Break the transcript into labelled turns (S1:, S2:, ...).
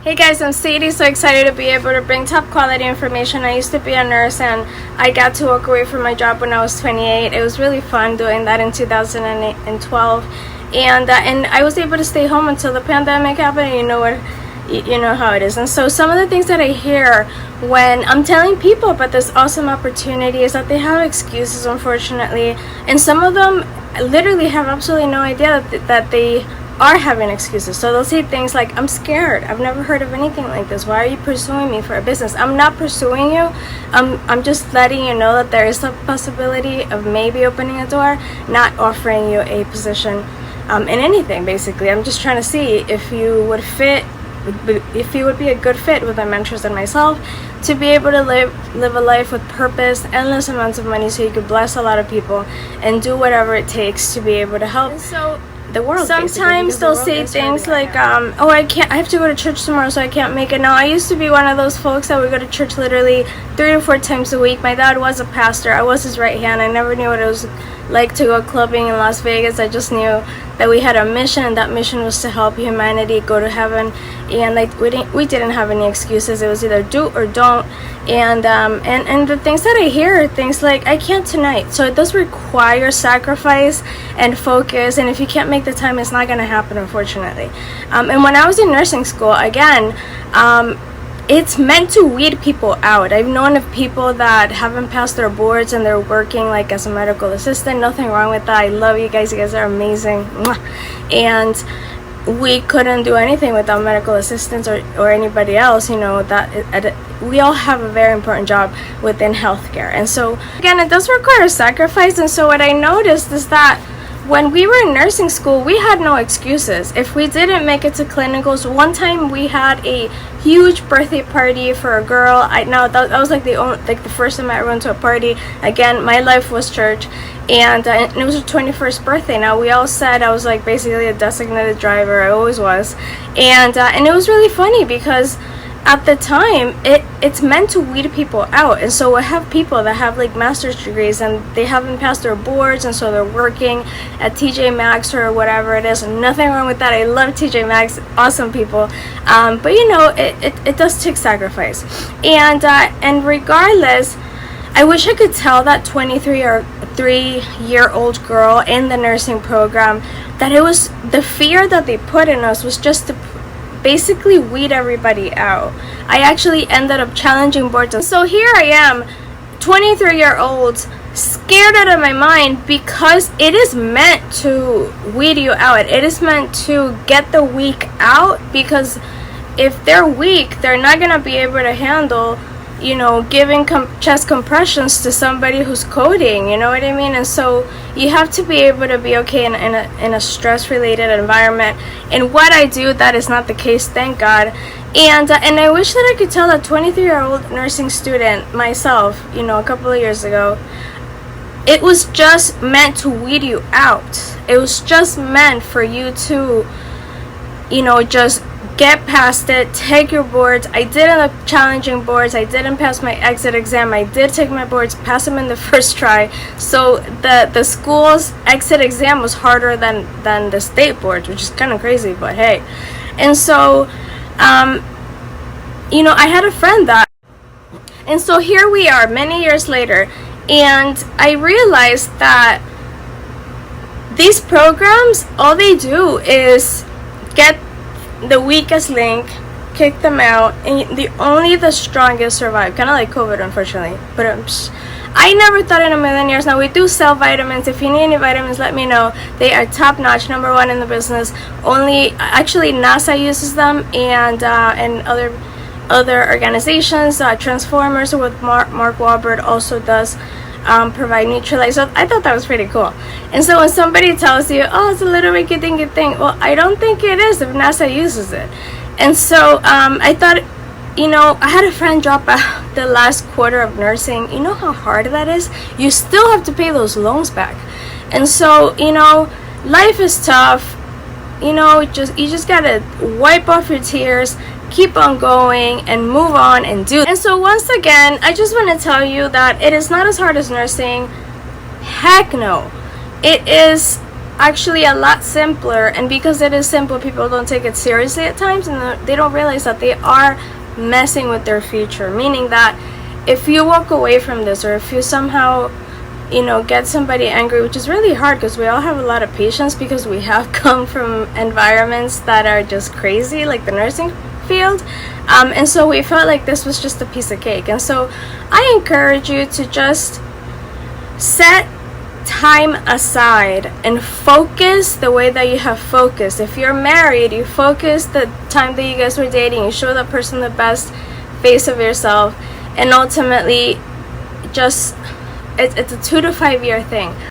S1: Hey guys, I'm Sadie, so excited to be able to bring top quality information. I used to be a nurse and I got to walk away from my job when I was 28. It was really fun doing that in 2012. And I was able to stay home until the pandemic happened, and you know how it is. And so some of the things that I hear when I'm telling people about this awesome opportunity is that they have excuses, unfortunately, and some of them literally have absolutely no idea that they are having excuses. So they'll say things like, I'm scared, I've never heard of anything like this, why are you pursuing me for a business? I'm not pursuing you. I'm just letting you know that there is a possibility of maybe opening a door, not offering you a position in anything. Basically, I'm just trying to see if you would be a good fit with my mentors and myself to be able to live a life with purpose, endless amounts of money, so you could bless a lot of people and do whatever it takes to be able to help the world. Sometimes they'll say things like, oh, I have to go to church tomorrow, so I can't make it. Now, I used to be one of those folks that would go to church literally 3 to 4 times a week. My dad was a pastor. I was his right hand. I never knew what it was like to go clubbing in Las Vegas. I just knew that we had a mission, and that mission was to help humanity go to heaven. And like we didn't have any excuses. It was either do or don't. And the things that I hear are things like, I can't tonight. So it does require sacrifice and focus, and if you can't make the time, it's not going to happen, unfortunately. And when I was in nursing school, again, it's meant to weed people out. I've known of people that haven't passed their boards and they're working like as a medical assistant. Nothing wrong with that. I love you guys. You guys are amazing. And we couldn't do anything without medical assistants or anybody else. You know, we all have a very important job within healthcare. And so again, it does require sacrifice. And so what I noticed is that when we were in nursing school, we had no excuses. If we didn't make it to clinicals, one time we had a huge birthday party for a girl. That was like the first time I ever went to a party. Again, my life was church, and it was her 21st birthday. Now, we all said I was like basically a designated driver. I always was, and it was really funny because at the time, it's meant to weed people out. And so I have people that have like master's degrees and they haven't passed their boards, and so they're working at TJ Maxx or whatever it is. Nothing wrong with that. I love TJ Maxx, awesome people. But you know, it does take sacrifice. And regardless, I wish I could tell that 23-year-old girl in the nursing program that it was the fear that they put in us was just to basically weed everybody out. I actually ended up challenging boards. And so here I am, 23-year-old, scared out of my mind, because it is meant to weed you out. It is meant to get the weak out, because if they're weak, they're not going to be able to handle, you know, giving chest compressions to somebody who's coding, you know what I mean? And so you have to be able to be okay in a stress-related environment. And what I do, that is not the case, thank God. And I wish that I could tell a 23-year-old nursing student, myself, you know, a couple of years ago, it was just meant to weed you out. It was just meant for you to, you know, just get past it, take your boards. I did end up challenging boards. I didn't pass my exit exam. I did take my boards, pass them in the first try. So the school's exit exam was harder than the state boards, which is kind of crazy, but hey. And so, you know, I had a friend that, and so here we are many years later, and I realized that these programs, all they do is get the weakest link, kick them out, and only the strongest survive. Kind of like COVID, unfortunately. But I never thought in a million years. Now, we do sell vitamins. If you need any vitamins, let me know. They are top notch, #1 in the business. Actually, NASA uses them, and other organizations. Transformers with Mark Wahlberg also does provide Neutralize. So I thought that was pretty cool. And so when somebody tells you, oh, it's a little rinky dinky thing, well, I don't think it is if NASA uses it. And so I thought, you know, I had a friend drop out the last quarter of nursing. You know how hard that is? You still have to pay those loans back. And so, you know, life is tough. You know, you just gotta wipe off your tears, keep on going, and move on and do. And so once again, I just want to tell you that it is not as hard as nursing. Heck no. It is actually a lot simpler, and because it is simple, people don't take it seriously at times, and they don't realize that they are messing with their future. Meaning that if you walk away from this, or if you somehow, you know, get somebody angry, which is really hard because we all have a lot of patience, because we have come from environments that are just crazy, like the nursing field, and so we felt like this was just a piece of cake. And so I encourage you to just set time aside and focus the way that you have focused. If you're married, you focus the time that you guys were dating, you show that person the best face of yourself, and ultimately just it's a 2 to 5 year thing.